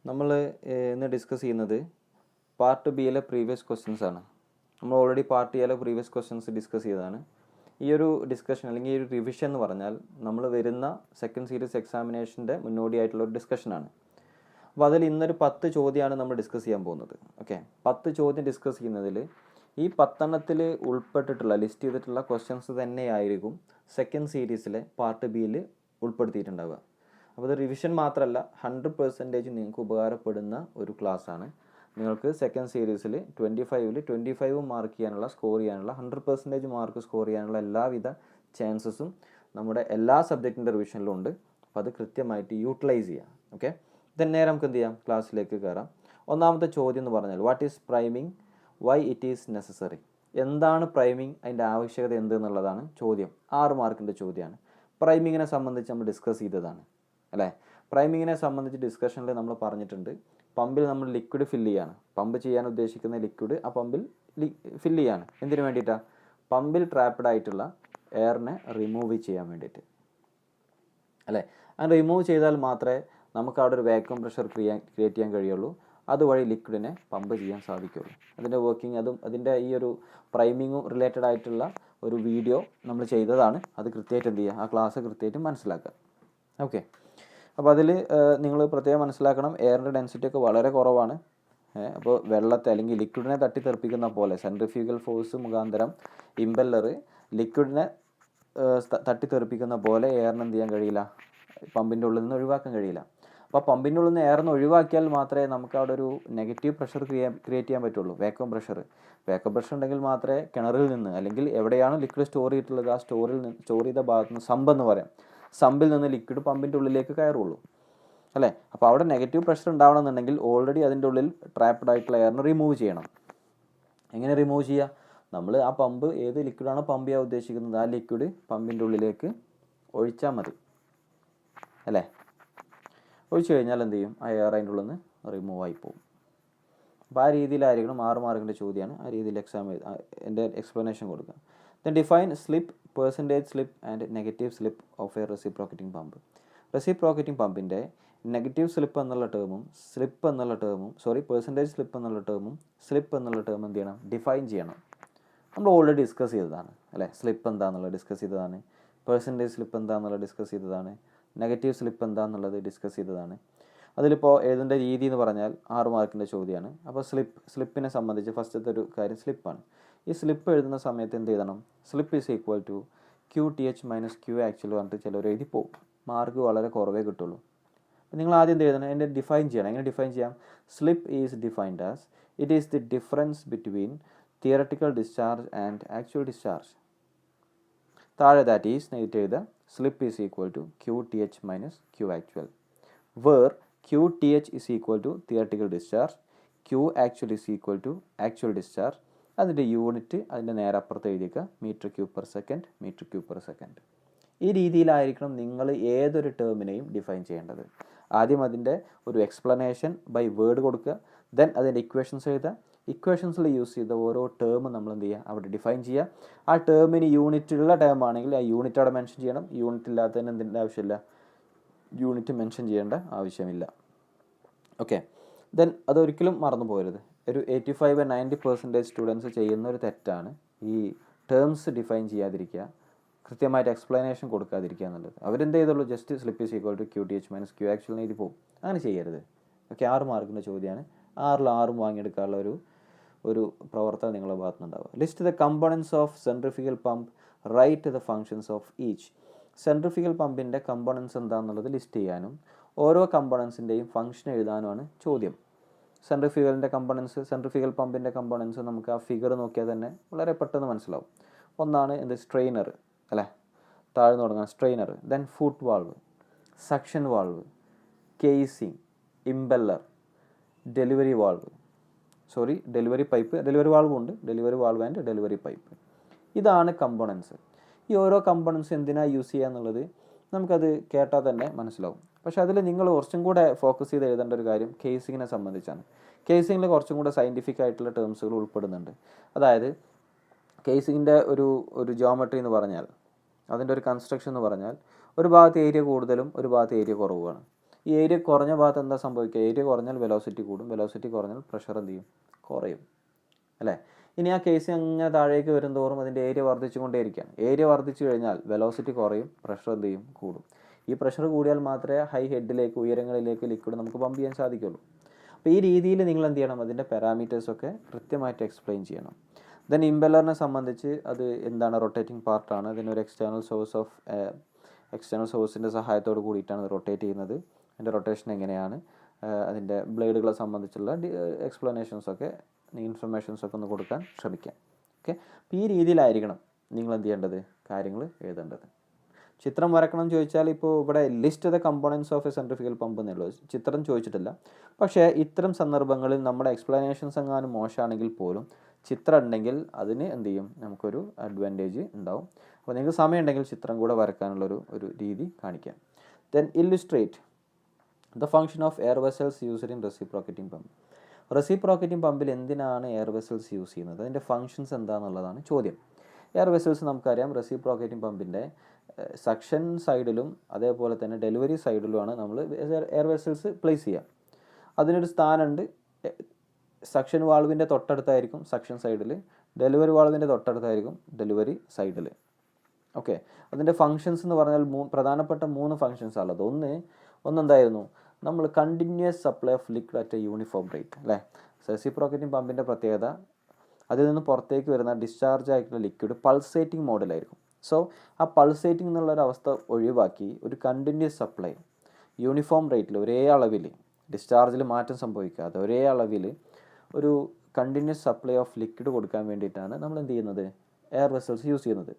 നമ്മൾ ഇന്ന് ഡിസ്കസ് ചെയ്യുന്നത് പാർട്ട് ബിയിലെ പ്രീവിയസ് ക്വസ്റ്റ്യൻസ് ആണ്. നമ്മൾ ഓൾറെഡി പാർട്ട് എയിലെ പ്രീവിയസ് ക്വസ്റ്റ്യൻസ് ഡിസ്കസ് ചെയ്തതാണ്. ഈ ഒരു ഡിസ്കഷൻ അല്ലെങ്കിൽ ഈ ഒരു റിവിഷൻ എന്ന് പറഞ്ഞാൽ നമ്മൾ വരുന്ന സെക്കൻഡ് സീരീസ് എക്സാമിനേഷൻ്റെ മുന്നോടിയായിട്ടുള്ള ഒരു ഡിസ്കഷനാണ്. അപ്പോൾ അതിൽ ഇന്നൊരു 10 ചോദ്യമാണ് നമ്മൾ ഡിസ്കസ് ചെയ്യാൻ പോകുന്നത്. ഓക്കെ, 10 ചോദ്യം ഡിസ്കസ് ചെയ്യുന്നതിൽ ഈ 10 ഉൾപ്പെട്ടിട്ടുള്ള ലിസ്റ്റ് ചെയ്തിട്ടുള്ള ക്വസ്റ്റ്യൻസ് തന്നെയായിരിക്കും സെക്കൻഡ് സീരീസിലെ പാർട്ട് ബിയിൽ ഉൾപ്പെടുത്തിയിട്ടുണ്ടാവുക. അപ്പോൾ ഇത് റിവിഷൻ മാത്രമല്ല, 100% നിങ്ങൾക്ക് ഉപകാരപ്പെടുന്ന ഒരു ക്ലാസ്സാണ്. നിങ്ങൾക്ക് സെക്കൻഡ് സീരീസിൽ 25 മാർക്ക് ചെയ്യാനുള്ള, സ്കോർ ചെയ്യാനുള്ള, 100% മാർക്ക് സ്കോർ ചെയ്യാനുള്ള എല്ലാവിധ ചാൻസസും നമ്മുടെ എല്ലാ സബ്ജക്റ്റിൻ്റെ റിവിഷനിലും ഉണ്ട്. അപ്പോൾ അത് കൃത്യമായിട്ട് യൂട്ടിലൈസ് ചെയ്യാം. ഓക്കെ, ദെൻ നേരെ നമുക്ക് എന്ത് ചെയ്യാം, ക്ലാസ്സിലേക്ക് കയറാം. ഒന്നാമത്തെ ചോദ്യം എന്ന് പറഞ്ഞാൽ what is priming, why it is necessary. എന്താണ് പ്രൈമിങ്, അതിൻ്റെ ആവശ്യകത എന്ത് എന്നുള്ളതാണ് ചോദ്യം. 6 മാർക്കിൻ്റെ ചോദ്യമാണ്. പ്രൈമിങ്ങിനെ സംബന്ധിച്ച് നമ്മൾ ഡിസ്കസ് ചെയ്തതാണ് അല്ലേ. പ്രൈമിങ്ങിനെ സംബന്ധിച്ച് ഡിസ്കഷനിൽ നമ്മൾ പറഞ്ഞിട്ടുണ്ട്, പമ്പിൽ നമ്മൾ ലിക്വിഡ് ഫില്ല് ചെയ്യാണ്. പമ്പ് ചെയ്യാൻ ഉദ്ദേശിക്കുന്ന ലിക്വിഡ് ആ പമ്പിൽ ഫില്ല് ചെയ്യാണ്. എന്തിനു വേണ്ടിയിട്ടാണ്? പമ്പിൽ ട്രാപ്ഡ് ആയിട്ടുള്ള എയറിനെ റിമൂവ് ചെയ്യാൻ വേണ്ടിയിട്ട് അല്ലേ. അത് റിമൂവ് ചെയ്താൽ മാത്രമേ നമുക്ക് അവിടെ ഒരു വാക്യൂം പ്രഷർ ക്രിയേറ്റ് ചെയ്യാൻ കഴിയുള്ളൂ. അതുവഴി ലിക്വിഡിനെ പമ്പ് ചെയ്യാൻ സാധിക്കുള്ളൂ. അതിൻ്റെ വർക്കിംഗ്, അതും അതിൻ്റെ ഈ ഒരു പ്രൈമിങ്ങും റിലേറ്റഡ് ആയിട്ടുള്ള ഒരു വീഡിയോ നമ്മൾ ചെയ്തതാണ്. അത് കൃത്യമായിട്ട് എന്ത് ചെയ്യുക, ആ ക്ലാസ് കൃത്യമായിട്ട് മനസ്സിലാക്കുക. ഓക്കെ, അപ്പോൾ അതിൽ നിങ്ങൾ പ്രത്യേകം മനസ്സിലാക്കണം, എയറിൻ്റെ ഡെൻസിറ്റി ഒക്കെ വളരെ കുറവാണ്. അപ്പോൾ വെള്ളത്തെ അല്ലെങ്കിൽ ലിക്വിഡിനെ തട്ടിത്തെറിപ്പിക്കുന്ന പോലെ സെൻട്രിഫ്യൂഗൽ ഫോഴ്സ് മുഖാന്തരം ഇമ്പല്ലർ ലിക്വിഡിനെ തട്ടിത്തെറിപ്പിക്കുന്ന പോലെ എയറിന് എന്ത് ചെയ്യാൻ കഴിയില്ല, പമ്പിൻ്റെ ഉള്ളിൽ നിന്ന് ഒഴിവാക്കാൻ കഴിയില്ല. അപ്പോൾ പമ്പിൻ്റെ ഉള്ളിൽ നിന്ന് എയറിന് ഒഴിവാക്കിയാൽ മാത്രമേ നമുക്ക് അവിടെ ഒരു നെഗറ്റീവ് പ്രഷർ ക്രിയേറ്റ് ചെയ്യാൻ പറ്റുള്ളൂ, വാക്യൂം പ്രഷർ. വാക്യൂം പ്രഷർ ഉണ്ടെങ്കിൽ മാത്രമേ കിണറിൽ നിന്ന് അല്ലെങ്കിൽ എവിടെയാണ് ലിക്വിഡ് സ്റ്റോർ ചെയ്തിട്ടുള്ളത് ആ സ്റ്റോർ ചെയ്ത ഭാഗത്ത് നിന്ന്, സമ്പെന്ന് പറയാം, സമ്പിൽ നിന്ന് ലിക്വിഡ് പമ്പിൻ്റെ ഉള്ളിലേക്ക് കയറുള്ളൂ അല്ലേ. അപ്പോൾ അവിടെ നെഗറ്റീവ് പ്രഷർ ഉണ്ടാവണമെന്നുണ്ടെങ്കിൽ ഓൾറെഡി അതിൻ്റെ ഉള്ളിൽ ട്രാപ്ഡ് ആയിട്ടുള്ള എയറിനെ റിമൂവ് ചെയ്യണം. എങ്ങനെ റിമൂവ് ചെയ്യുക? നമ്മൾ ആ പമ്പ്, ഏത് ലിക്വിഡാണോ പമ്പ് ചെയ്യാൻ ഉദ്ദേശിക്കുന്നത് ആ ലിക്വിഡ് പമ്പിൻ്റെ ഉള്ളിലേക്ക് ഒഴിച്ചാൽ മതി അല്ലേ. ഒഴിച്ചു കഴിഞ്ഞാൽ എന്ത് ചെയ്യും, ആ എയർ അതിൻ്റെ ഉള്ളിൽ നിന്ന് റിമൂവ് ആയി പോകും. അപ്പോൾ ആ രീതിയിലായിരിക്കണം, 6 മാർക്കിൻ്റെ ചോദ്യമാണ്. ആ രീതിയിൽ എൻ്റെ എക്സ്പ്ലനേഷൻ കൊടുക്കുക. Then define slip, percentage slip and negative slip of a reciprocating pump. Reciprocating പമ്പിൻ്റെ നെഗറ്റീവ് സ്ലിപ്പ് എന്നുള്ള ടേമും പെർസെൻറ്റേജ് സ്ലിപ്പ് എന്നുള്ള ടേമും സ്ലിപ്പ് എന്നുള്ള ടേം എന്ത് ചെയ്യണം, ഡിഫൈൻ ചെയ്യണം. നമ്മൾ ഓൾറെഡി ഡിസ്കസ് ചെയ്തതാണ് അല്ലേ. സ്ലിപ്പ് എന്താണെന്നുള്ളത് ഡിസ്കസ് ചെയ്തതാണ്, പെർസെൻറ്റേജ് സ്ലിപ്പ് എന്താണെന്നുള്ളത് ഡിസ്കസ് ചെയ്തതാണ്, നെഗറ്റീവ് സ്ലിപ്പ് എന്താണെന്നുള്ളത് ഡിസ്കസ് ചെയ്തതാണ്. അതിലിപ്പോൾ എഴുതേണ്ട രീതി എന്ന് പറഞ്ഞാൽ 6 മാർക്കിൻ്റെ ചോദ്യമാണ്. അപ്പോൾ സ്ലിപ്പിനെ സംബന്ധിച്ച് ഫസ്റ്റത്തെ ഒരു കാര്യം സ്ലിപ്പാണ്. ഈ സ്ലിപ്പ് എഴുതുന്ന സമയത്ത് എന്ത് എഴുതണം, slip is equal to QTH minus Q actual പറഞ്ഞിട്ട് ചിലർ എഴുതി പോകും. മാർക്ക് വളരെ കുറവേ കിട്ടുള്ളൂ. അപ്പോൾ നിങ്ങൾ ആദ്യം എന്ത് എഴുതണം, അതിൻ്റെ ഡിഫൈൻ ചെയ്യണം. എങ്ങനെ ഡിഫൈൻ ചെയ്യാം? Slip is defined as it is the difference between theoretical discharge and actual discharge. താഴെ ദാറ്റ് ഈസ് നെഗറ്റീവ് എഴുതുക, slip is equal to QTH minus Q actual, where QTH is equal to theoretical discharge, Q actual is equal to actual discharge. അതിൻ്റെ unit അതിൻ്റെ നേരെ അപ്പുറത്ത് എഴുതിക്കുക, metre cube per second. ഈ രീതിയിലായിരിക്കണം നിങ്ങൾ ഏതൊരു ടേമിനെയും define ചെയ്യേണ്ടത്. ആദ്യം അതിൻ്റെ ഒരു എക്സ്പ്ലനേഷൻ ബൈ വേർഡ് കൊടുക്കുക, ദെൻ അതിൻ്റെ ഇക്വേഷൻസ് എഴുതുക. ഇക്വേഷൻസിൽ യൂസ് ചെയ്ത ഓരോ ടേമും നമ്മൾ എന്ത് ചെയ്യുക, അവിടെ ഡിഫൈൻ ചെയ്യുക. ആ ടേമിന് യൂണിറ്റ് ഉള്ള ടേം ആണെങ്കിൽ ആ യൂണിറ്റ് അവിടെ മെൻഷൻ ചെയ്യണം. യൂണിറ്റ് ഇല്ലാത്തതിന് എന്തിൻ്റെ ആവശ്യമില്ല, യൂണിറ്റ് മെൻഷൻ ചെയ്യേണ്ട ആവശ്യമില്ല. ഓക്കെ, ദെൻ അതൊരിക്കലും മറന്നു പോകരുത്. ഒരു 85-90% സ്റ്റുഡൻസ് ചെയ്യുന്ന ഒരു തെറ്റാണ് ഈ ടേംസ് ഡിഫൈൻ ചെയ്യാതിരിക്കുക, കൃത്യമായിട്ട് എക്സ്പ്ലനേഷൻ കൊടുക്കാതിരിക്കുക എന്നുള്ളത്. അവരെന്ത് ചെയ്തുള്ളൂ, just slip is equal to QTH minus Q actual എഴുതി പോകും. അങ്ങനെ ചെയ്യരുത്. ഓക്കെ, 6 മാർക്കിൻ്റെ ചോദ്യമാണ്. 6 വാങ്ങിയെടുക്കാനുള്ള ഒരു പ്രവർത്തനം നിങ്ങളുടെ ഭാഗത്തുനിന്നുണ്ടാവുക. List the components of centrifugal pump, write the functions of each. Centrifugal പമ്പിൻ്റെ കമ്പോണൻസ് എന്താണെന്നുള്ളത് ലിസ്റ്റ് ചെയ്യാനും ഓരോ കമ്പോണൻസിൻ്റെയും ഫംഗ്ഷൻ എഴുതാനുമാണ് ചോദ്യം. സെൻട്രിഫ്യൂഗൽ പമ്പിൻ്റെ കമ്പോണൻസ് നമുക്ക് ആ ഫിഗർ നോക്കിയാൽ തന്നെ വളരെ പെട്ടെന്ന് മനസ്സിലാവും. ഒന്നാണ് എന്ത്, സ്ട്രെയിനർ അല്ലേ, താഴ്ന്നു തുടങ്ങാൻ strainer, then foot valve, suction valve, casing, impeller, delivery pipe, delivery വാൾവും ഉണ്ട്, delivery valve and delivery pipe. ഇതാണ് കമ്പോണൻസ്. ഈ ഓരോ കമ്പോണൻസ് എന്തിനാണ് യൂസ് ചെയ്യുക എന്നുള്ളത് നമുക്കത് കേട്ടാൽ തന്നെ മനസ്സിലാവും. പക്ഷേ അതിൽ നിങ്ങൾ കുറച്ചും കൂടെ ഫോക്കസ് ചെയ്ത് എഴുതേണ്ട ഒരു കാര്യം കേസിങ്ങിനെ സംബന്ധിച്ചാണ്. കേസിങ്ങിൽ കുറച്ചും കൂടെ സയൻറ്റിഫിക് ആയിട്ടുള്ള ടേംസുകൾ ഉൾപ്പെടുന്നുണ്ട്. അതായത് കേസിങ്ങിൻ്റെ ഒരു ജിയോമെട്രി എന്ന് പറഞ്ഞാൽ, അതിൻ്റെ ഒരു കൺസ്ട്രക്ഷൻ എന്ന് പറഞ്ഞാൽ, ഒരു ഭാഗത്ത് ഏരിയ കൂടുതലും ഒരു ഭാഗത്ത് ഏരിയ കുറവുമാണ്. ഈ ഏരിയ കുറഞ്ഞ ഭാഗത്ത് എന്താ സംഭവിക്കുക? ഏരിയ കുറഞ്ഞാൽ വെലോസിറ്റി കൂടും, വെലോസിറ്റി കുറഞ്ഞാൽ പ്രഷർ എന്ത് ചെയ്യും? കുറയും അല്ലേ? ഇനി ആ കേസ് അങ്ങനെ താഴേക്ക് വരുന്തോറും അതിൻ്റെ ഏരിയ വർദ്ധിച്ചുകൊണ്ടേയിരിക്കുകയാണ്. ഏരിയ വർദ്ധിച്ചു കഴിഞ്ഞാൽ വെലോസിറ്റി കുറയും, പ്രഷർ എന്ത് ചെയ്യും? കൂടും. ഈ പ്രഷർ കൂടിയാൽ മാത്രമേ ഹൈ ഹെഡിലേക്ക്, ഉയരങ്ങളിലേക്ക് ലിക്വിഡ് നമുക്ക് പമ്പ് ചെയ്യാൻ സാധിക്കുള്ളൂ. അപ്പോൾ ഈ രീതിയിൽ നിങ്ങൾ എന്ത് ചെയ്യണം? അതിൻ്റെ പാരാമീറ്റേഴ്സൊക്കെ കൃത്യമായിട്ട് എക്സ്പ്ലെയിൻ ചെയ്യണം. ദെൻ ഇമ്പല്ലറിനെ സംബന്ധിച്ച് അത് എന്താണ്? റൊട്ടേറ്റിംഗ് പാർട്ടാണ്. അതിനൊരു എക്സ്റ്റേണൽ സോഴ്സിൻ്റെ സഹായത്തോട് കൂടിയിട്ടാണ് റൊട്ടേറ്റ് ചെയ്യുന്നത്. അതിൻ്റെ റൊട്ടേഷൻ എങ്ങനെയാണ്, അതിൻ്റെ ബ്ലേഡുകളെ സംബന്ധിച്ചുള്ള എക്സ്പ്ലനേഷൻസൊക്കെ, ഇൻഫർമേഷൻസൊക്കെ ഒന്ന് കൊടുക്കാൻ ശ്രമിക്കാം. ഓക്കെ, അപ്പോൾ ഈ രീതിയിലായിരിക്കണം നിങ്ങൾ എന്ത് ചെയ്യേണ്ടത്? കാര്യങ്ങൾ എഴുതേണ്ടത്. ചിത്രം വരക്കണം ചോദിച്ചാൽ ഇപ്പോൾ ഇവിടെ list the components of A centrifugal pump എന്നുള്ളത് ചിത്രം ചോദിച്ചിട്ടില്ല. പക്ഷേ ഇത്തരം സന്ദർഭങ്ങളിൽ നമ്മുടെ എക്സ്പ്ലനേഷൻസ് എങ്ങാനും മോശമാണെങ്കിൽ പോലും ചിത്രം ഉണ്ടെങ്കിൽ അതിന് എന്ത് ചെയ്യും? നമുക്കൊരു അഡ്വാൻറ്റേജ് ഉണ്ടാവും. അപ്പോൾ നിങ്ങൾക്ക് സമയം ഉണ്ടെങ്കിൽ ചിത്രം കൂടെ വരക്കാനുള്ളൊരു രീതി കാണിക്കാം. Then illustrate the function of air vessels used in reciprocating pump. Reciprocating പമ്പിൽ എന്തിനാണ് എയർ വെസൽസ് യൂസ് ചെയ്യുന്നത്? അതിൻ്റെ ഫങ്ഷൻസ് എന്താണെന്നുള്ളതാണ് ചോദ്യം. എയർ വെസൽസ് നമുക്കറിയാം, റെസിപ്രോക്കേറ്റിംഗ് പമ്പിൻ്റെ സക്ഷൻ സൈഡിലും അതേപോലെ തന്നെ ഡെലിവറി സൈഡിലുമാണ് നമ്മൾ എയർ വെസൽസ് പ്ലേസ് ചെയ്യുക. അതിനൊരു സ്ഥാനമുണ്ട്. സക്ഷൻ വാൾവിൻ്റെ തൊട്ടടുത്തായിരിക്കും സക്ഷൻ സൈഡിൽ, ഡെലിവറി വാൾവിൻ്റെ തൊട്ടടുത്തായിരിക്കും ഡെലിവറി സൈഡിൽ. ഓക്കെ, അതിൻ്റെ ഫങ്ഷൻസ് എന്ന് പറഞ്ഞാൽ പ്രധാനപ്പെട്ട 3 ഫങ്ഷൻസ് ഉള്ളത്. ഒന്നെന്തായിരുന്നു? നമ്മൾ continuous supply of liquid at A uniform rate അല്ലേ? റെസിപ്രോക്കേറ്റിംഗ് പമ്പിൻ്റെ പ്രത്യേകത, അതിൽ നിന്ന് പുറത്തേക്ക് വരുന്ന ഡിസ്ചാർജ് ആയിട്ടുള്ള ലിക്വിഡ് പൾസേറ്റിംഗ് മോഡലായിരിക്കും. സോ ആ പൾസേറ്റിംഗ് എന്നുള്ളൊരവസ്ഥ ഒഴിവാക്കി ഒരു കണ്ടിന്യൂസ് സപ്ലൈ യൂണിഫോം റേറ്റിൽ, ഒരേ അളവിൽ, ഡിസ്ചാർജിൽ മാറ്റം സംഭവിക്കാതെ ഒരേ അളവിൽ ഒരു കണ്ടിന്യൂസ് സപ്ലൈ ഓഫ് ലിക്വിഡ് കൊടുക്കാൻ വേണ്ടിയിട്ടാണ് നമ്മൾ എന്ത് ചെയ്യുന്നത്? എയർ വെസൽസ് യൂസ് ചെയ്യുന്നത്.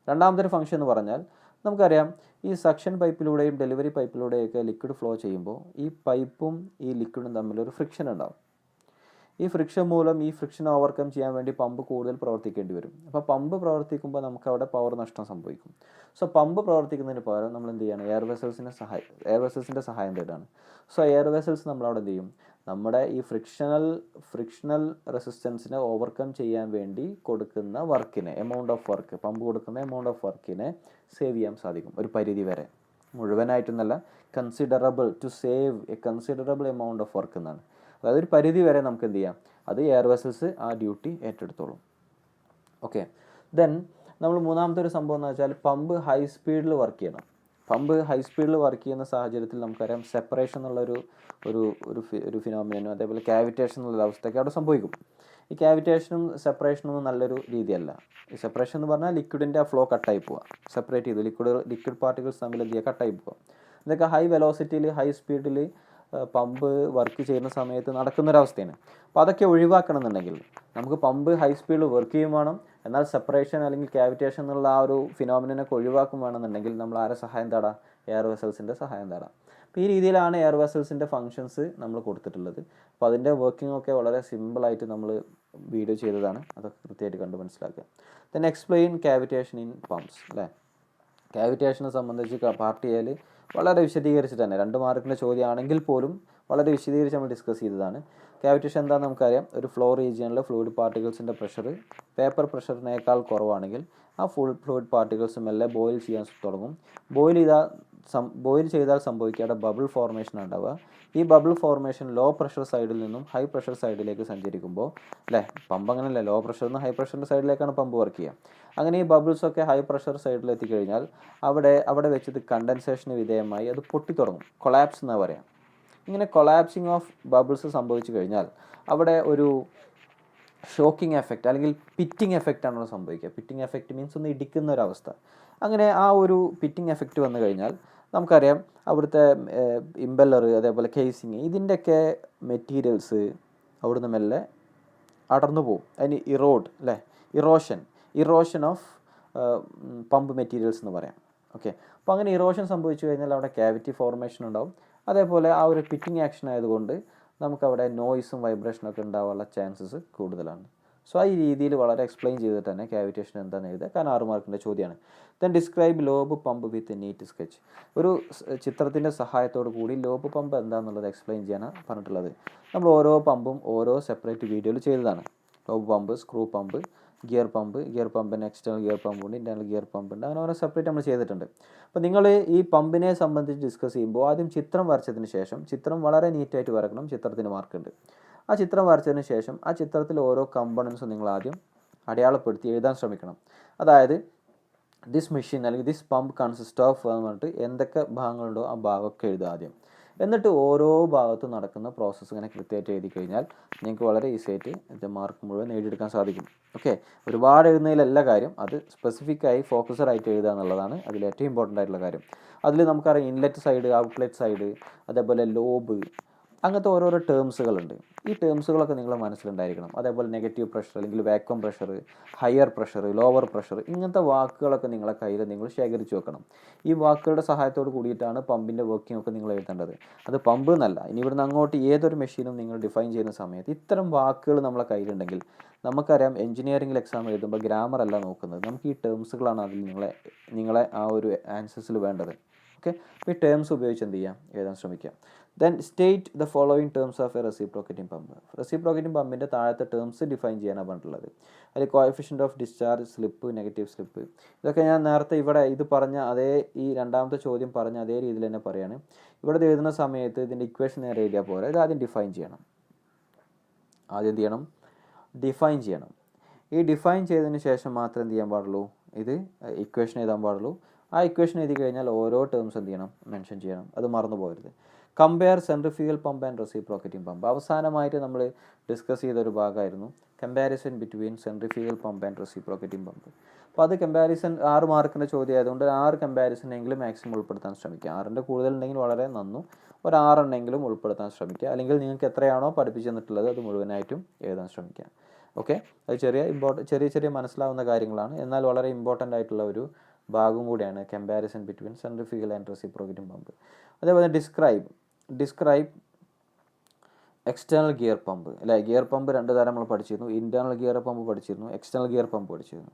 രണ്ടാമത്തെ ഫംഗ്ഷൻ എന്ന് പറഞ്ഞാൽ നമുക്കറിയാം, ഈ സക്ഷൻ പൈപ്പിലൂടെയും ഡെലിവറി പൈപ്പിലൂടെയൊക്കെ ലിക്വിഡ് ഫ്ലോ ചെയ്യുമ്പോൾ ഈ പൈപ്പും ഈ ലിക്വിഡും തമ്മിലൊരു ഫ്രിക്ഷൻ ഉണ്ടാവും. ഈ ഫ്രിക്ഷൻ മൂലം ഈ ഫ്രിക്ഷൻ ഓവർകം ചെയ്യാൻ വേണ്ടി പമ്പ് കൂടുതൽ പ്രവർത്തിക്കേണ്ടി വരും. അപ്പോൾ പമ്പ് പ്രവർത്തിക്കുമ്പോൾ നമുക്ക് അവിടെ പവർ നഷ്ടം സംഭവിക്കും. സോ പമ്പ് പ്രവർത്തിക്കുന്നതിന് പകരം നമ്മൾ എന്ത് ചെയ്യണം? എയർ വെസൽസിൻ്റെ സഹായം തേടാണ്. സോ എയർ വെസൽസ് നമ്മളവിടെ എന്ത് ചെയ്യും? നമ്മുടെ ഈ ഫ്രിക്ഷണൽ റെസിസ്റ്റൻസിനെ ഓവർകം ചെയ്യാൻ വേണ്ടി കൊടുക്കുന്ന വർക്കിനെ, പമ്പ് കൊടുക്കുന്ന എമൗണ്ട് ഓഫ് വർക്കിനെ സേവ് ചെയ്യാൻ സാധിക്കും ഒരു പരിധി വരെ. മുഴുവനായിട്ടൊന്നല്ല, to save a considerable amount of work എന്നാണ്. അതായത് ഒരു പരിധി വരെ നമുക്ക് എന്ത് ചെയ്യാം? അത് എയർ വെസൽസ് ആ ഡ്യൂട്ടി ഏറ്റെടുത്തോളും. ഓക്കെ, ദെൻ നമ്മൾ മൂന്നാമത്തെ ഒരു സംഭവം എന്ന് വെച്ചാൽ പമ്പ് ഹൈ സ്പീഡിൽ വർക്ക് ചെയ്യണം. പമ്പ് ഹൈ സ്പീഡിൽ വർക്ക് ചെയ്യുന്ന സാഹചര്യത്തിൽ നമുക്കറിയാം സെപ്പറേഷൻ എന്നുള്ളൊരു ഫിനോമിനനും അതേപോലെ ക്യാവിറ്റേഷൻ എന്നുള്ള അവസ്ഥയൊക്കെ അവിടെ സംഭവിക്കും. ഈ ക്യാവിറ്റേഷനും സെപ്പറേഷനൊന്നും നല്ലൊരു രീതിയല്ല. ഈ സെപ്പറേഷൻ എന്ന് പറഞ്ഞാൽ ലിക്വിഡിൻ്റെ ആ ഫ്ലോ കട്ടായി പോവുക, സെപ്പറേറ്റ് ചെയ്ത് ലിക്വിഡ് പാർട്ടിക്കിൾസ് തമ്മിൽ എന്ത് ചെയ്യുക? കട്ടായി പോവുക. ഇതൊക്കെ ഹൈ വെലോസിറ്റിയിൽ ഹൈ സ്പീഡിൽ പമ്പ് വർക്ക് ചെയ്യുന്ന സമയത്ത് നടക്കുന്നൊരവസ്ഥയാണ്. അപ്പോൾ അതൊക്കെ ഒഴിവാക്കണം എന്നുണ്ടെങ്കിൽ നമുക്ക് പമ്പ് ഹൈ സ്പീഡിൽ വർക്ക് ചെയ്യും വേണം, എന്നാൽ സെപ്പറേഷൻ അല്ലെങ്കിൽ ക്യാവിറ്റേഷൻ എന്നുള്ള ആ ഒരു ഫിനോമിനൊക്കെ ഒഴിവാക്കും വേണമെന്നുണ്ടെങ്കിൽ നമ്മൾ ആരെ സഹായം തേടാം? എയർ വെസൽസിൻ്റെ സഹായം തേടാം. അപ്പോൾ ഈ രീതിയിലാണ് എയർ വെസൽസിൻ്റെ ഫങ്ഷൻസ് നമ്മൾ കൊടുത്തിട്ടുള്ളത്. അപ്പോൾ അതിൻ്റെ വർക്കിംഗ് ഒക്കെ വളരെ സിമ്പിളായിട്ട് നമ്മൾ വീഡിയോ ചെയ്തതാണ്. അതൊക്കെ കൃത്യമായിട്ട് കണ്ട് മനസ്സിലാക്കുക. Then explain cavitation in pumps അല്ലേ? ക്യാവിറ്റേഷനെ സംബന്ധിച്ച് പാർട്ട് എയിൽ വളരെ വിശദീകരിച്ച് തന്നെ 2 മാർക്കിൻ്റെ ചോദ്യമാണെങ്കിൽ പോലും വളരെ വിശദീകരിച്ച് നമ്മൾ ഡിസ്കസ് ചെയ്തതാണ്. ക്യാവിറ്റേഷൻ എന്താണെന്ന് നമുക്കറിയാം. ഒരു ഫ്ലോ റീജിയനിൽ ഫ്ലൂയിഡ് പാർട്ടിക്കിൾസിൻ്റെ പ്രഷർ പേപ്പർ പ്രഷറിനേക്കാൾ കുറവാണെങ്കിൽ ആ ഫ്ലൂയിഡ് പാർട്ടിക്കിൾസ് മെല്ലെ ബോയിൽ ചെയ്യാൻ തുടങ്ങും. ബോയിൽ ചെയ്താൽ സംഭവിക്കേണ്ട ബബിൾ ഫോർമേഷൻ ഉണ്ടാവുക. ഈ ബബിൾ ഫോർമേഷൻ ലോ പ്രഷർ സൈഡിൽ നിന്നും ഹൈ പ്രഷർ സൈഡിലേക്ക് സഞ്ചരിക്കുമ്പോൾ അല്ലേ, പമ്പ് അങ്ങനെയല്ല, ലോ പ്രഷറിൽ നിന്ന് ഹൈ പ്രഷറിൻ്റെ സൈഡിലേക്കാണ് പമ്പ് വർക്ക് ചെയ്യുക. അങ്ങനെ ഈ ബബിൾസൊക്കെ ഹൈ പ്രഷർ സൈഡിൽ എത്തിക്കഴിഞ്ഞാൽ അവിടെ വെച്ചത് കണ്ടൻസേഷന് വിധേയമായി അത് പൊട്ടിത്തുടങ്ങും. കൊളാപ്സ് എന്നാണ് പറയാം. ഇങ്ങനെ കൊളാപ്സിങ് ഓഫ് ബബിൾസ് സംഭവിച്ചു കഴിഞ്ഞാൽ അവിടെ ഒരു ഷോക്കിംഗ് എഫക്റ്റ് അല്ലെങ്കിൽ പിറ്റിംഗ് എഫക്റ്റാണ് സംഭവിക്കുക. പിറ്റിംഗ് എഫക്റ്റ് മീൻസ് ഒന്ന് ഇടിക്കുന്ന ഒരവസ്ഥ. അങ്ങനെ ആ ഒരു പിറ്റിംഗ് എഫക്റ്റ് വന്നു കഴിഞ്ഞാൽ നമുക്കറിയാം അവിടുത്തെ ഇമ്പല്ലർ അതേപോലെ കേസിങ് ഇതിൻ്റെയൊക്കെ മെറ്റീരിയൽസ് അവിടുന്ന് മെല്ലെ അടർന്നു പോകും. അതിന് ഇറോഷൻ ഓഫ് പമ്പ് മെറ്റീരിയൽസ് എന്ന് പറയാം. ഓക്കെ, അപ്പോൾ അങ്ങനെ ഇറോഷൻ സംഭവിച്ചു കഴിഞ്ഞാൽ അവിടെ ക്യാവിറ്റി ഫോർമേഷൻ ഉണ്ടാവും. അതേപോലെ ആ ഒരു പിറ്റിംഗ് ആക്ഷൻ ആയതുകൊണ്ട് നമുക്കവിടെ നോയ്സും വൈബ്രേഷനൊക്കെ ഉണ്ടാവാനുള്ള ചാൻസസ് കൂടുതലാണ്. സോ ഈ രീതിയിൽ വളരെ എക്സ്പ്ലെയിൻ ചെയ്തിട്ട് തന്നെ ക്യാവിറ്റേഷൻ എന്താണെന്ന് എഴുതുക. കാരണം 6 മാർക്കിൻ്റെ ചോദ്യമാണ്. ദെൻ ഡിസ്ക്രൈബ് ലോബ് പമ്പ് വിത്ത് നീറ്റ് സ്കെച്ച്. ഒരു ചിത്രത്തിൻ്റെ സഹായത്തോടു കൂടി ലോബ് പമ്പ് എന്താണെന്നുള്ളത് എക്സ്പ്ലെയിൻ ചെയ്യാനാണ് പറഞ്ഞിട്ടുള്ളത്. നമ്മൾ ഓരോ പമ്പും ഓരോ സെപ്പറേറ്റ് വീഡിയോയിൽ ചെയ്തതാണ്. Lobe pump, screw pump, gear പമ്പിന് എക്സ്റ്റേണൽ ഗിയർ പമ്പുണ്ട്, ഇൻറ്റേർണൽ ഗിയർ പമ്പുണ്ട്, അങ്ങനെ ഓരോ സെപ്പറേറ്റ് നമ്മൾ ചെയ്തിട്ടുണ്ട്. അപ്പോൾ നിങ്ങൾ ഈ പമ്പിനെ സംബന്ധിച്ച് ഡിസ്കസ് ചെയ്യുമ്പോൾ ആദ്യം ചിത്രം വരച്ചതിന് ശേഷം, ചിത്രം വളരെ നീറ്റായിട്ട് വരക്കണം, ചിത്രത്തിന് മാർക്കുണ്ട്. ആ ചിത്രം വരച്ചതിന് ശേഷം ആ ചിത്രത്തിൽ ഓരോ കമ്പോണൻസും നിങ്ങൾ ആദ്യം അടയാളപ്പെടുത്തി എഴുതാൻ ശ്രമിക്കണം. അതായത് ദിസ് മെഷീൻ അല്ലെങ്കിൽ ദിസ് പമ്പ് കൺസിസ്റ്റ് ഓഫ് എന്ന് പറഞ്ഞിട്ട് എന്തൊക്കെ ഭാഗങ്ങളുണ്ടോ ആ ഭാഗമൊക്കെ എഴുതുക ആദ്യം. എന്നിട്ട് ഓരോ ഭാഗത്തും നടക്കുന്ന പ്രോസസ്സ് ഇങ്ങനെ കൃത്യമായിട്ട് എഴുതി കഴിഞ്ഞാൽ നിങ്ങൾക്ക് വളരെ ഈസി ആയിട്ട് ഇതിൻ്റെ മാർക്ക് മുഴുവൻ നേടിയെടുക്കാൻ സാധിക്കും. ഓക്കെ, ഒരുപാട് എഴുതുന്നതിലല്ല കാര്യം, അത് സ്പെസിഫിക്കായി ഫോക്കസ്ഡ് ആയിട്ട് എഴുതുക എന്നുള്ളതാണ് അതിൽ ഏറ്റവും ഇമ്പോർട്ടൻ്റ് ആയിട്ടുള്ള കാര്യം. അതിൽ നമുക്കറിയാം ഇൻലെറ്റ് സൈഡ്, ഔട്ട്ലെറ്റ് സൈഡ്, അതേപോലെ ലോബ്, അങ്ങനത്തെ ഓരോരോ ടേംസുകളുണ്ട്. ഈ ടേംസുകളൊക്കെ നിങ്ങളുടെ മനസ്സിലുണ്ടായിരിക്കണം. അതേപോലെ നെഗറ്റീവ് പ്രഷർ അല്ലെങ്കിൽ vacuum pressure, higher pressure, lower pressure, ഇങ്ങനത്തെ വാക്കുകളൊക്കെ നിങ്ങളെ കയ്യിൽ നിങ്ങൾ ശേഖരിച്ച് വെക്കണം. ഈ വാക്കുകളുടെ സഹായത്തോട് കൂടിയിട്ടാണ് പമ്പിൻ്റെ വർക്കിംഗ് ഒക്കെ നിങ്ങൾ എഴുതേണ്ടത്. അത് പമ്പ് എന്നല്ല, ഇനി ഇവിടുന്ന് അങ്ങോട്ട് ഏതൊരു മെഷീനും നിങ്ങൾ ഡിഫൈൻ ചെയ്യുന്ന സമയത്ത് ഇത്തരം വാക്കുകൾ നമ്മളെ കയ്യിലുണ്ടെങ്കിൽ, നമുക്കറിയാം എഞ്ചിനീയറിംഗിൽ എക്സാം എഴുതുമ്പോൾ ഗ്രാമർ അല്ല നോക്കുന്നത്, നമുക്ക് ഈ ടേംസുകളാണ് അതിൽ നിങ്ങളെ ആ ഒരു ആൻസേഴ്സിൽ വേണ്ടത്. ഓക്കെ, അപ്പോൾ ഈ ടേംസ് ഉപയോഗിച്ച് എന്ത് ചെയ്യാം, എഴുതാൻ ശ്രമിക്കാം. Then state the following terms of a reciprocating pump. Reciprocating പമ്പിൻ്റെ താഴത്തെ ടേംസ് ഡിഫൈൻ ചെയ്യാനാണ് പറഞ്ഞിട്ടുള്ളത്. അതിൽ coefficient of discharge, slip, negative slip, ഇതൊക്കെ ഞാൻ നേരത്തെ ഇവിടെ ഇത് പറഞ്ഞ അതേ, ഈ രണ്ടാമത്തെ ചോദ്യം പറഞ്ഞ അതേ രീതിയിൽ തന്നെ പറയുകയാണ്. ഇവിടെ എഴുതുന്ന സമയത്ത് ഇതിൻ്റെ ഇക്വേഷൻ നേരെ എഴുതിയാൽ പോരാ, ഇത് ആദ്യം ഡിഫൈൻ ചെയ്യണം. ഡിഫൈൻ ചെയ്യണം. ഈ ഡിഫൈൻ ചെയ്തതിന് ശേഷം മാത്രം എന്ത് ചെയ്യാൻ പാടുള്ളൂ, ഇത് ഇക്വേഷൻ എഴുതാൻ പാടുള്ളൂ. ആ ഇക്വേഷൻ എഴുതി കഴിഞ്ഞാൽ ഓരോ ടേംസ് എന്ത് ചെയ്യണം, മെൻഷൻ ചെയ്യണം. അത് മറന്നു പോകരുത്. Compare centrifugal pump and reciprocating pump. അവസാനമായിട്ട് നമ്മൾ ഡിസ്കസ് ചെയ്തൊരു ഭാഗമായിരുന്നു comparison between centrifugal pump and reciprocating pump. അപ്പോൾ അത് കമ്പാരിസൺ 6 മാർക്കിൻ്റെ ചോദ്യം ആയതുകൊണ്ട് 6 കമ്പാരിസണെങ്കിലും മാക്സിമം ഉൾപ്പെടുത്താൻ ശ്രമിക്കുക. 6ൻ്റെ കൂടുതലുണ്ടെങ്കിൽ വളരെ നന്നു, ഒരു 6 എണ്ണെങ്കിലും ഉൾപ്പെടുത്താൻ ശ്രമിക്കുക. അല്ലെങ്കിൽ നിങ്ങൾക്ക് എത്രയാണോ പഠിപ്പിച്ചു തന്നിട്ടുള്ളത് അത് മുഴുവനായിട്ടും എഴുതാൻ ശ്രമിക്കുക. ഓക്കെ, അത് ചെറിയ മനസ്സിലാവുന്ന കാര്യങ്ങളാണ്, എന്നാൽ വളരെ ഇമ്പോർട്ടൻ്റ് ആയിട്ടുള്ള ഒരു ഭാഗം കൂടിയാണ് comparison between centrifugal and reciprocating pump. അതേപോലെ ഡിസ്ക്രൈബ് എക്സ്റ്റേണൽ ഗിയർ പമ്പ് അല്ലേ. ഗിയർ പമ്പ് 2 തരം നമ്മൾ പഠിച്ചിരുന്നു. ഇൻറ്റേർണൽ ഗിയർ പമ്പ് പഠിച്ചിരുന്നു, എക്സ്റ്റേണൽ ഗിയർ പമ്പ് പഠിച്ചിരുന്നു.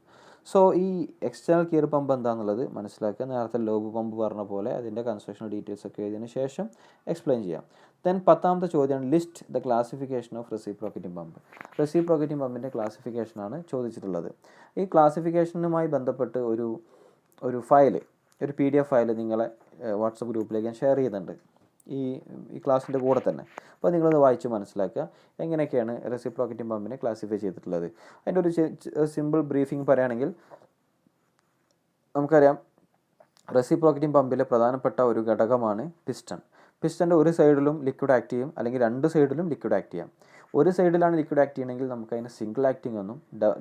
സോ ഈ എക്സ്റ്റേണൽ ഗിയർ പമ്പ് എന്താണെന്നുള്ളത് മനസ്സിലാക്കുക. നേരത്തെ ലോബ് പമ്പ് പറഞ്ഞ പോലെ അതിൻ്റെ കൺസ്ട്രക്ഷൻ ഡീറ്റെയിൽസ് ഒക്കെ എഴുതിയതിന് ശേഷം എക്സ്പ്ലെയിൻ ചെയ്യാം. ദെൻ 10ാമത്തെ ചോദ്യമാണ് list the classification of reciprocating pump. Reciprocating പമ്പിൻ്റെ ക്ലാസിഫിക്കേഷനാണ് ചോദിച്ചിട്ടുള്ളത്. ഈ ക്ലാസിഫിക്കേഷനുമായി ബന്ധപ്പെട്ട് ഒരു PDF ഫയൽ നിങ്ങളെ വാട്സപ്പ് ഗ്രൂപ്പിലേക്ക് ഞാൻ ഷെയർ ചെയ്യുന്നുണ്ട് ഈ ക്ലാസ്സിൻ്റെ കൂടെ തന്നെ. അപ്പോൾ നിങ്ങളത് വായിച്ച് മനസ്സിലാക്കുക എങ്ങനെയൊക്കെയാണ് റെസിപ്രോക്കേറ്റിംഗ് പമ്പിനെ ക്ലാസിഫൈ ചെയ്തിട്ടുള്ളത്. അതിൻ്റെ ഒരു സിമ്പിൾ ബ്രീഫിംഗ് പറയുകയാണെങ്കിൽ, നമുക്കറിയാം റെസിപ്രോക്കേറ്റിംഗ് പമ്പിലെ പ്രധാനപ്പെട്ട ഒരു ഘടകമാണ് പിസ്റ്റൻ്റെ ഒരു സൈഡിലും ലിക്വിഡ് ആക്ട് ചെയ്യും, അല്ലെങ്കിൽ 2 സൈഡിലും ലിക്വിഡ് ആക്ട് ചെയ്യാം. ഒരു സൈഡിലാണ് ലിക്വിഡ് ആക്ട് ചെയ്യണമെങ്കിൽ നമുക്ക് അതിന് സിംഗിൾ ആക്ടിംഗ് എന്നും,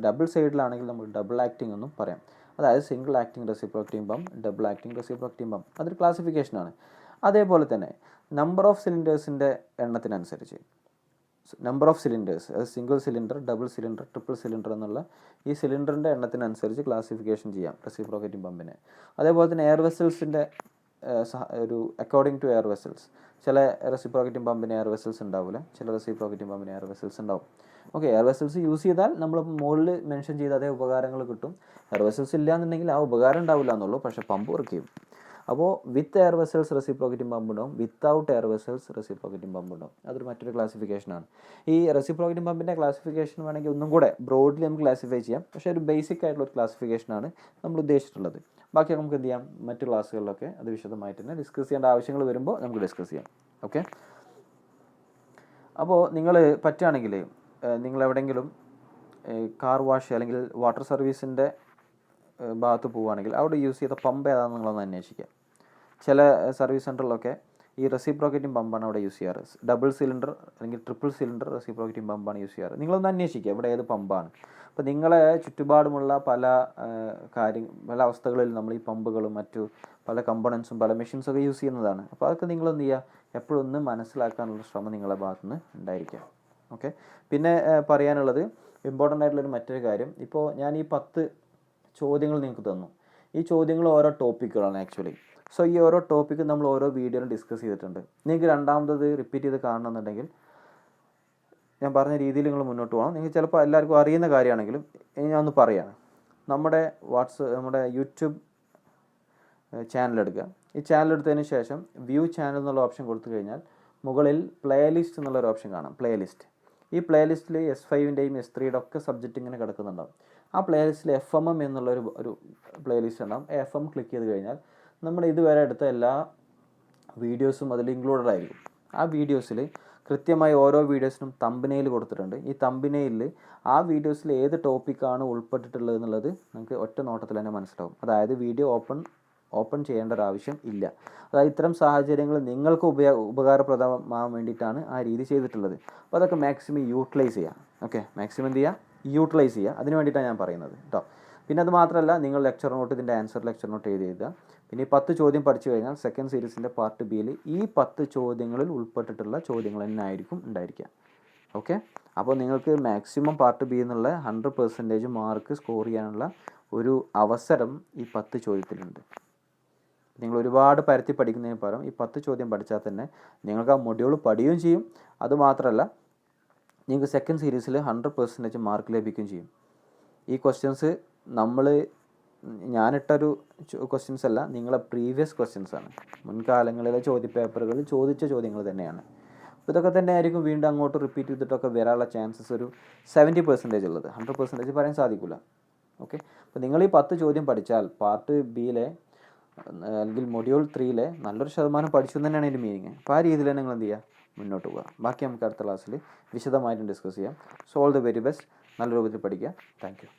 ഡബിൾ സൈഡിലാണെങ്കിൽ നമുക്ക് ഡബിൾ ആക്ടിംഗ് എന്നും പറയാം. അതായത് single acting reciprocating pump, double acting reciprocating pump, അതൊരു ക്ലാസിഫിക്കേഷനാണ്. അതേപോലെ തന്നെ നമ്പർ ഓഫ് സിലിണ്ടേഴ്സിൻ്റെ എണ്ണത്തിനനുസരിച്ച്, നമ്പർ ഓഫ് സിലിണ്ടേഴ്സ്, അത് single cylinder, double cylinder, triple cylinder എന്നുള്ള ഈ സിലിണ്ടറിൻ്റെ എണ്ണത്തിനനുസരിച്ച് ക്ലാസിഫിക്കേഷൻ ചെയ്യാം റെസിപ്രോക്കേറ്റിംഗ് പമ്പിനെ. അതേപോലെ തന്നെ എയർ വെസൽസിൻ്റെ ഒരു അക്കോർഡിംഗ് ടു എയർ വെസൽസ്, ചില റെസിപ്രോക്കേറ്റിംഗ് പമ്പിന് എയർ വെസൽസ് ഉണ്ടാവില്ല, ചില റെസിപ്രോക്കേറ്റിംഗ് പമ്പിന് എയർ വെസൽസ് ഉണ്ടാവും. ഓക്കെ, എയർ വെസൽസ് യൂസ് ചെയ്താൽ നമ്മൾ മുകളിൽ മെൻഷൻ ചെയ്ത അതേ ഉപകാരങ്ങൾ കിട്ടും. എയർ വെസൽസ് ഇല്ല എന്നുണ്ടെങ്കിൽ ആ ഉപകാരം ഉണ്ടാവില്ല എന്നുള്ളൂ, പക്ഷേ പമ്പ് വർക്ക് ചെയ്യും. അപ്പോൾ with air vessels reciprocating pump ഉണ്ടാവും, without air vessels reciprocating pump ഉണ്ടാവും. അതൊരു മറ്റൊരു ക്ലാസിഫിക്കേഷനാണ്. ഈ റെസിപ്രോക്കേറ്റിംഗ് പമ്പിൻ്റെ ക്ലാസിഫിക്കേഷൻ വേണമെങ്കിൽ ഒന്നും കൂടെ ബ്രോഡ്ലി നമുക്ക് ക്ലാസിഫൈ ചെയ്യാം, പക്ഷേ ഒരു ബേസിക് ആയിട്ടുള്ള ഒരു ക്ലാസിഫിക്കേഷനാണ് നമ്മൾ ഉദ്ദേശിച്ചിട്ടുള്ളത്. ബാക്കി നമുക്ക് എന്ത് ചെയ്യാം, മറ്റു ക്ലാസ്സുകളിലൊക്കെ അത് വിശദമായിട്ട് തന്നെ ഡിസ്കസ് ചെയ്യേണ്ട ആവശ്യങ്ങൾ വരുമ്പോൾ നമുക്ക് ഡിസ്കസ് ചെയ്യാം. ഓക്കെ, അപ്പോൾ നിങ്ങൾ പറ്റുകയാണെങ്കിൽ നിങ്ങൾ എവിടെയെങ്കിലും കാർ വാഷ് അല്ലെങ്കിൽ വാട്ടർ സർവീസിൻ്റെ ഭാഗത്ത് പോവുകയാണെങ്കിൽ അവിടെ യൂസ് ചെയ്ത പമ്പ് ഏതാണെന്ന് നിങ്ങളൊന്ന് അന്വേഷിക്കുക. ചില സർവീസ് സെൻറ്ററിലൊക്കെ ഈ റെസിപ്രോക്കേറ്റിംഗ് പമ്പാണ് അവിടെ യൂസ് ചെയ്യാറ്. ഡബിൾ സിലിണ്ടർ അല്ലെങ്കിൽ ട്രിപ്പിൾ സിലിണ്ടർ റെസിപ്രോക്കേറ്റിംഗ് പമ്പാണ് യൂസ് ചെയ്യാറ്. നിങ്ങളൊന്ന് അന്വേഷിക്കുക ഇവിടെ ഏത് പമ്പാണ്. അപ്പോൾ നിങ്ങളെ ചുറ്റുപാടുമുള്ള പല അവസ്ഥകളിൽ നമ്മൾ ഈ പമ്പുകളും മറ്റു പല കമ്പോണൻസും പല മെഷീൻസൊക്കെ യൂസ് ചെയ്യുന്നതാണ്. അപ്പോൾ അതൊക്കെ നിങ്ങളെന്ത് ചെയ്യുക, എപ്പോഴും ഒന്ന് മനസ്സിലാക്കാനുള്ള ശ്രമം നിങ്ങളുടെ ഭാഗത്തുനിന്ന് ഉണ്ടായിരിക്കുക. ഓക്കെ, പിന്നെ പറയാനുള്ളത് ഇമ്പോർട്ടൻ്റ് ആയിട്ടുള്ളൊരു മറ്റൊരു കാര്യം, ഇപ്പോൾ ഞാൻ ഈ 10 ചോദ്യങ്ങൾ നിങ്ങൾക്ക് തന്നു. ഈ ചോദ്യങ്ങൾ ഓരോ ടോപ്പിക്കുകളാണ് ആക്ച്വലി. സോ ഈ ഓരോ ടോപ്പിക്കും നമ്മൾ ഓരോ വീഡിയോയിലും ഡിസ്കസ് ചെയ്തിട്ടുണ്ട്. നിങ്ങൾക്ക് രണ്ടാമത് റിപ്പീറ്റ് ചെയ്ത് കാണണമെന്നുണ്ടെങ്കിൽ ഞാൻ പറഞ്ഞ രീതിയിൽ നിങ്ങൾ മുന്നോട്ട് പോകണം. നിങ്ങൾക്ക് ചിലപ്പോൾ എല്ലാവർക്കും അറിയുന്ന കാര്യമാണെങ്കിലും ഞാൻ ഒന്ന് പറയുകയാണ്. നമ്മുടെ യൂട്യൂബ് ചാനൽ എടുക്കുക. ഈ ചാനൽ എടുത്തതിന് ശേഷം വ്യൂ ചാനൽ എന്നുള്ള ഓപ്ഷൻ കൊടുത്തു കഴിഞ്ഞാൽ മുകളിൽ പ്ലേലിസ്റ്റ് എന്നുള്ളൊരു ഓപ്ഷൻ കാണാം. പ്ലേലിസ്റ്റ്, ഈ പ്ലേലിസ്റ്റിൽ S5ൻ്റെയും S3യുടെ ഒക്കെ സബ്ജക്റ്റ് ഇങ്ങനെ കിടക്കുന്നുണ്ടാവും. ആ പ്ലേലിസ്റ്റിൽ FMM ഒരു പ്ലേലിസ്റ്റ് ഉണ്ടാകും. FM ക്ലിക്ക് ചെയ്ത് കഴിഞ്ഞാൽ നമ്മുടെ ഇതുവരെ എടുത്ത എല്ലാ വീഡിയോസും അതിൽ ഇൻക്ലൂഡഡ് ആയിരിക്കും. ആ വീഡിയോസിൽ കൃത്യമായി ഓരോ വീഡിയോസിനും തമ്പനെയിൽ കൊടുത്തിട്ടുണ്ട്. ഈ തമ്പനെയിൽ ആ വീഡിയോസിൽ ഏത് ടോപ്പിക്കാണ് ഉൾപ്പെട്ടിട്ടുള്ളത് എന്നുള്ളത് നമുക്ക് ഒറ്റ നോട്ടത്തിൽ തന്നെ മനസ്സിലാവും. അതായത് വീഡിയോ ഓപ്പൺ ചെയ്യേണ്ട ഒരു ആവശ്യം ഇല്ല. അതായത് ഇത്തരം സാഹചര്യങ്ങൾ നിങ്ങൾക്ക് ഉപകാരപ്രദമാകാൻ വേണ്ടിയിട്ടാണ് ആ രീതി ചെയ്തിട്ടുള്ളത്. അപ്പോൾ അതൊക്കെ മാക്സിമം യൂട്ടിലൈസ് ചെയ്യുക. ഓക്കെ, മാക്സിമം എന്ത് ചെയ്യുക, യൂട്ടിലൈസ് ചെയ്യുക. അതിന് വേണ്ടിയിട്ടാണ് ഞാൻ പറയുന്നത് കേട്ടോ. പിന്നെ അത് മാത്രമല്ല, നിങ്ങൾ ലെക്ചർ നോട്ട്, ഇതിൻ്റെ ആൻസർ ലെക്ചർ നോട്ട് എഴുതുക. പിന്നെ ഈ 10 ചോദ്യം പഠിച്ചു കഴിഞ്ഞാൽ സെക്കൻഡ് സീരീസിൻ്റെ പാർട്ട് ബിയിൽ ഈ 10 ചോദ്യങ്ങളിൽ ഉൾപ്പെട്ടിട്ടുള്ള ചോദ്യങ്ങൾ തന്നെ ആയിരിക്കും ഉണ്ടായിരിക്കുക. ഓക്കെ, അപ്പോൾ നിങ്ങൾക്ക് മാക്സിമം പാർട്ട് ബി എന്നുള്ള 100% മാർക്ക് സ്കോർ ചെയ്യാനുള്ള ഒരു അവസരം ഈ 10 ചോദ്യത്തിലുണ്ട്. നിങ്ങൾ ഒരുപാട് പരത്തി പഠിക്കുന്നതിന് പകരം ഈ 10 ചോദ്യം പഠിച്ചാൽ തന്നെ നിങ്ങൾക്ക് ആ മൊഡ്യൂൾ പഠിക്കുകയും ചെയ്യും. അതുമാത്രമല്ല, നിങ്ങൾക്ക് സെക്കൻഡ് സീരീസിൽ 100% മാർക്ക് ലഭിക്കുകയും ചെയ്യും. ഈ ക്വസ്റ്റ്യൻസ് ഞാനിട്ടൊരു ക്വസ്റ്റ്യൻസ് അല്ല, നിങ്ങളെ പ്രീവിയസ് ക്വസ്റ്റ്യൻസ് ആണ്. മുൻകാലങ്ങളിലെ ചോദ്യപേപ്പറുകളിൽ ചോദിച്ച ചോദ്യങ്ങൾ തന്നെയാണ്. അപ്പോൾ ഇതൊക്കെ തന്നെ ആയിരിക്കും വീണ്ടും അങ്ങോട്ട് റിപ്പീറ്റ് ചെയ്തിട്ടൊക്കെ വരാനുള്ള ചാൻസസ് ഒരു 70% ഉള്ളത്. 100% പറയാൻ സാധിക്കില്ല. ഓക്കെ, അപ്പോൾ നിങ്ങൾ ഈ 10 ചോദ്യം പഠിച്ചാൽ പാർട്ട് ബിയിലെ അല്ലെങ്കിൽ മൊഡ്യൂൾ 3 നല്ലൊരു ശതമാനം പഠിച്ചു തന്നെയാണ് അതിൻ്റെ മീനിങ്. അപ്പോൾ ആ രീതിയിൽ നിങ്ങൾ എന്ത് ചെയ്യുക, മുന്നോട്ട് പോകുക. ബാക്കി നമുക്ക് അടുത്ത ക്ലാസ്സിൽ വിശദമായിട്ടും ഡിസ്കസ് ചെയ്യാം. So all the very best. നല്ല രൂപത്തിൽ പഠിക്കുക. Thank you.